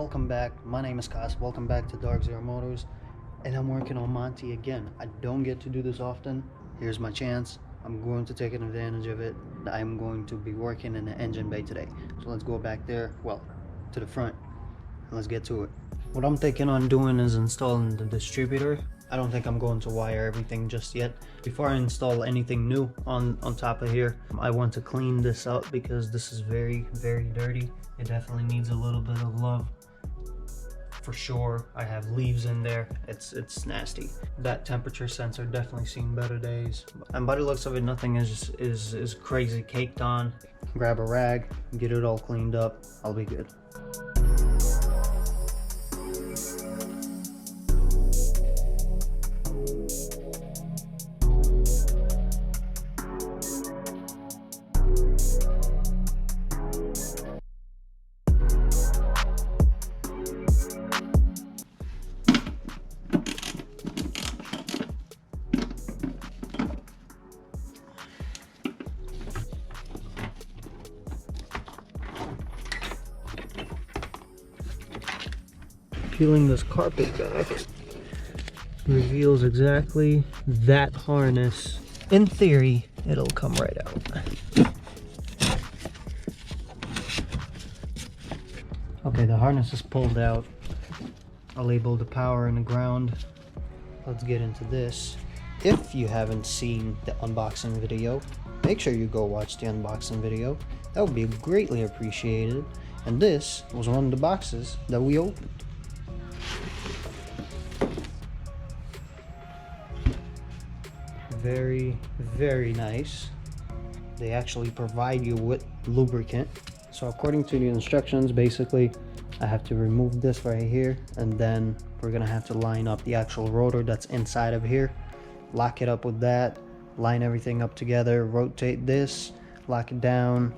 welcome back. My name is Kas. Welcome back to Dark Zero Motors, and I'm working on Monty again. I don't get to do this often. Here's my chance. I'm going to take advantage of it. I'm going to be working in the engine bay today. So let's go back there, well, to the front, and let's get to it. What I'm thinking on doing is installing the distributor. I don't think I'm going to wire everything just yet. Before I install anything new on top of here, I want to clean this up because this is very, very dirty. It definitely needs a little bit of love. For sure, I have leaves in there. It's nasty. That temperature sensor definitely seen better days. And by the looks of it, nothing is crazy caked on. Grab a rag, get it all cleaned up. I'll be good. Peeling this carpet back reveals exactly that harness. In theory, it'll come right out. Okay, the harness is pulled out. I'll label the power and the ground. Let's get into this. If you haven't seen the unboxing video, make sure you go watch the unboxing video. That would be greatly appreciated. And this was one of the boxes that we opened. Very, very nice. They actually provide you with lubricant. So according to the instructions, basically I have to remove this right here, and then we're gonna have to line up the actual rotor that's inside of here, lock it up with that, line everything up together, rotate this, lock it down,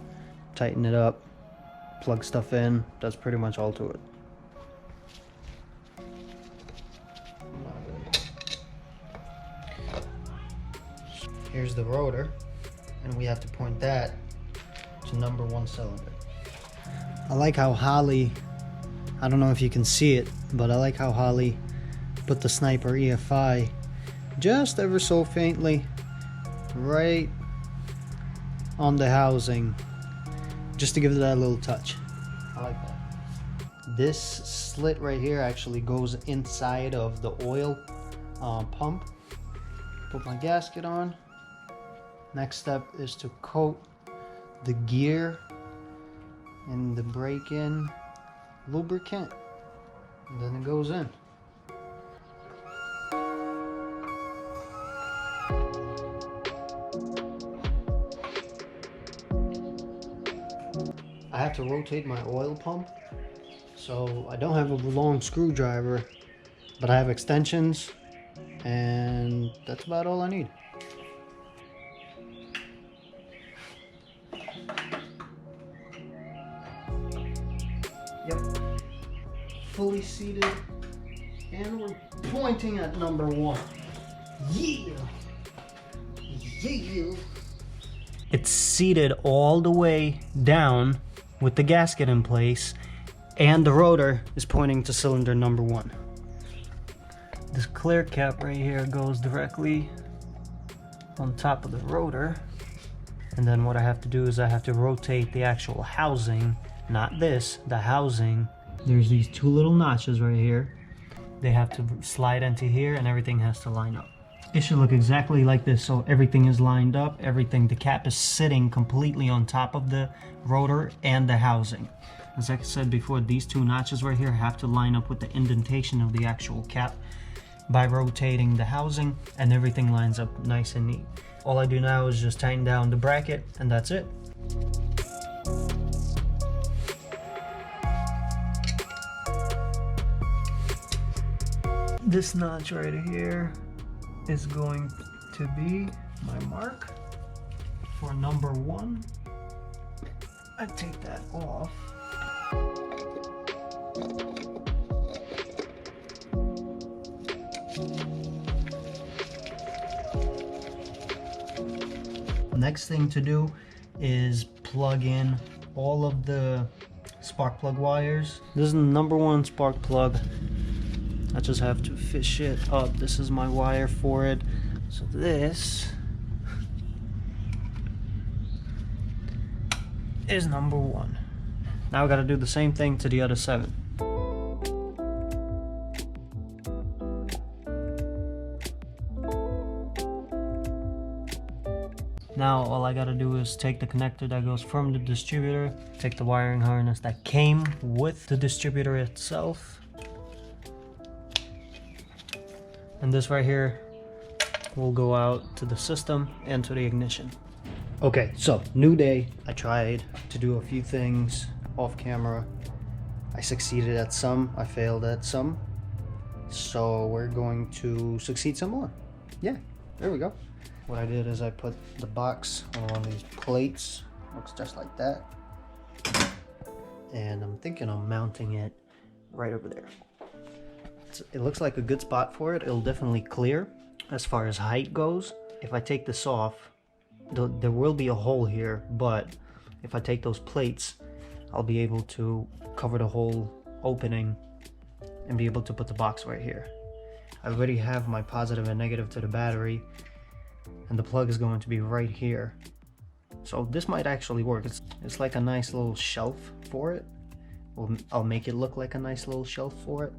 tighten it up, plug stuff in. That's pretty much all to it. Here's the rotor, and we have to point that to number 1 cylinder. I like how Holley, I don't know if you can see it, but I like how Holley put the Sniper EFI just ever so faintly right on the housing, just to give it that little touch. I like that. This slit right here actually goes inside of the oil pump. Put my gasket on. Next step is to coat the gear and the brake-in lubricant, and then it goes in. I have to rotate my oil pump, so I don't have a long screwdriver, but I have extensions, and that's about all I need. Yep, fully seated, and we're pointing at number 1. Yeah! Yeah! It's seated all the way down with the gasket in place, and the rotor is pointing to cylinder number 1. This clear cap right here goes directly on top of the rotor, and then what I have to do is I have to rotate the actual housing. Not this, the housing. There's these 2 little notches right here. They have to slide into here, and everything has to line up. It should look exactly like this, so everything is lined up, the cap is sitting completely on top of the rotor and the housing. As I said before, these 2 notches right here have to line up with the indentation of the actual cap by rotating the housing, and everything lines up nice and neat. All I do now is just tighten down the bracket, and that's it. This notch right here is going to be my mark for number 1. I take that off. Next thing to do is plug in all of the spark plug wires. This is the #1 spark plug. I just have to fish it up. This is my wire for it. So this is #1. Now I gotta do the same thing to the other 7. Now all I gotta do is take the connector that goes from the distributor, take the wiring harness that came with the distributor itself, and this right here will go out to the system and to the ignition. Okay, so new day. I tried to do a few things off camera. I succeeded at some, I failed at some. So we're going to succeed some more. Yeah, there we go. What I did is I put the box on one of these plates. Looks just like that. And I'm thinking of mounting it right over there. It looks like a good spot for it. It'll definitely clear as far as height goes. If I take this off, there will be a hole here, but if I take those plates, I'll be able to cover the whole opening and be able to put the box right here. I already have my positive and negative to the battery, and the plug is going to be right here. So this might actually work. It's like a nice little shelf for it. I'll make it look like a nice little shelf for it.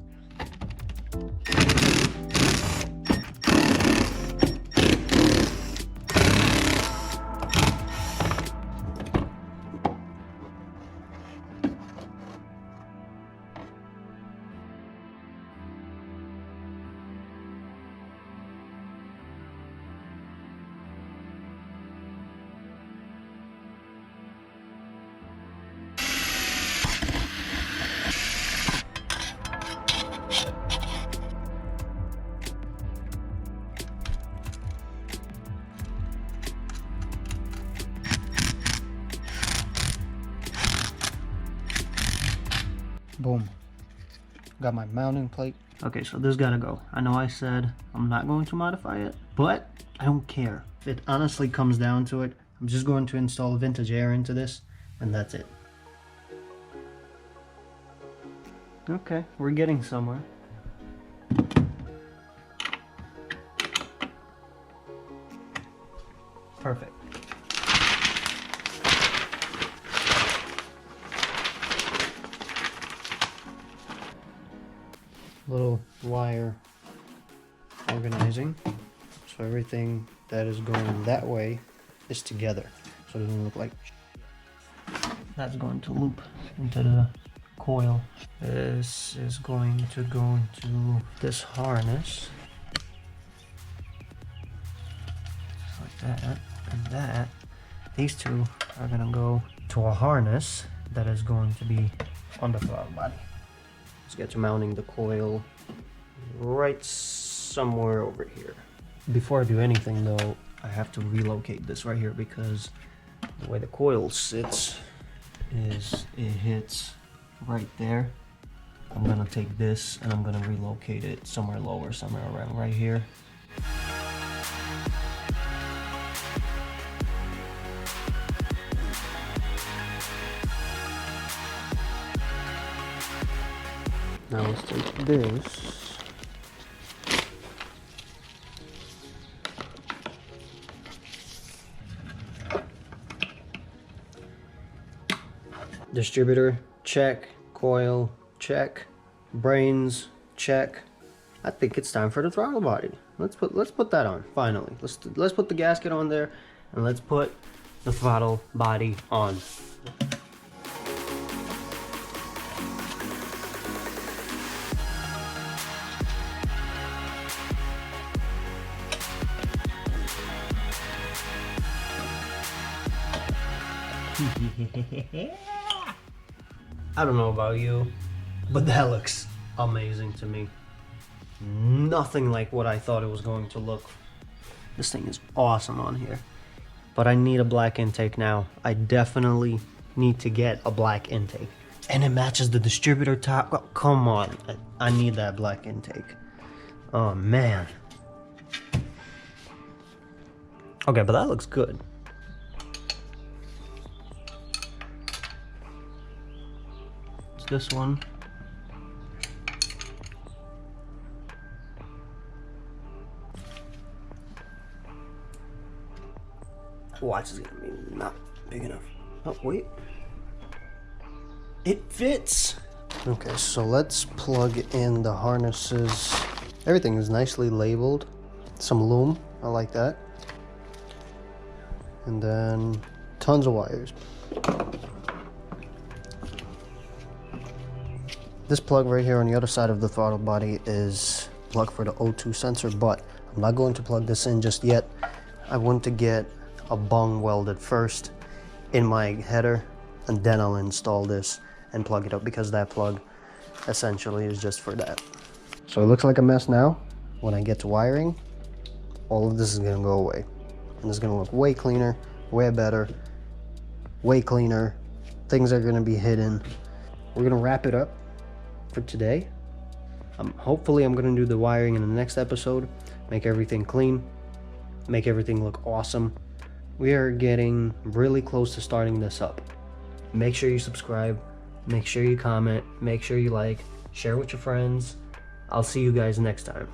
Boom. Got my mounting plate. Okay, so this gotta go. I know I said I'm not going to modify it, but I don't care. If it honestly comes down to it, I'm just going to install vintage air into this, and that's it. Okay, we're getting somewhere. Perfect. Little wire organizing, so everything that is going that way is together, so it doesn't look like that's going to loop into the coil. This is going to go into this harness like that, and that. These two are gonna go to a harness that is going to be on the throttle body. Let's get to mounting the coil right somewhere over here. Before I do anything though, I have to relocate this right here because the way the coil sits is it hits right there. I'm gonna take this and I'm gonna relocate it somewhere lower, somewhere around right here. Now let's take this. Distributor, check. Coil, check. Brains, check. I think it's time for the throttle body. Let's put that on finally. Let's put the gasket on there, and let's put the throttle body on. I don't know about you, but that looks amazing to me. Nothing like what I thought it was going to look. This thing is awesome on here, but I need a black intake now. I definitely need to get a black intake, and it matches the distributor top. Oh, come on, I need that black intake. Oh man. Okay, but that looks good. this one. Watch, is gonna be not big enough. Oh, wait. It fits! Okay, so let's plug in the harnesses. Everything is nicely labeled. Some loom, I like that. And then tons of wires. This plug right here on the other side of the throttle body is plug for the O2 sensor, but I'm not going to plug this in just yet. I want to get a bung welded first in my header, and then I'll install this and plug it up, because that plug essentially is just for that. So it looks like a mess now. When I get to wiring, all of this is gonna go away. And it's gonna look way cleaner, way better, way cleaner. Things are gonna be hidden. We're gonna wrap it up for today. Hopefully I'm gonna do the wiring in the next episode, make everything clean, make everything look awesome. We are getting really close to starting this up. Make sure you subscribe, make sure you comment, make sure you like, share with your friends. I'll see you guys next time.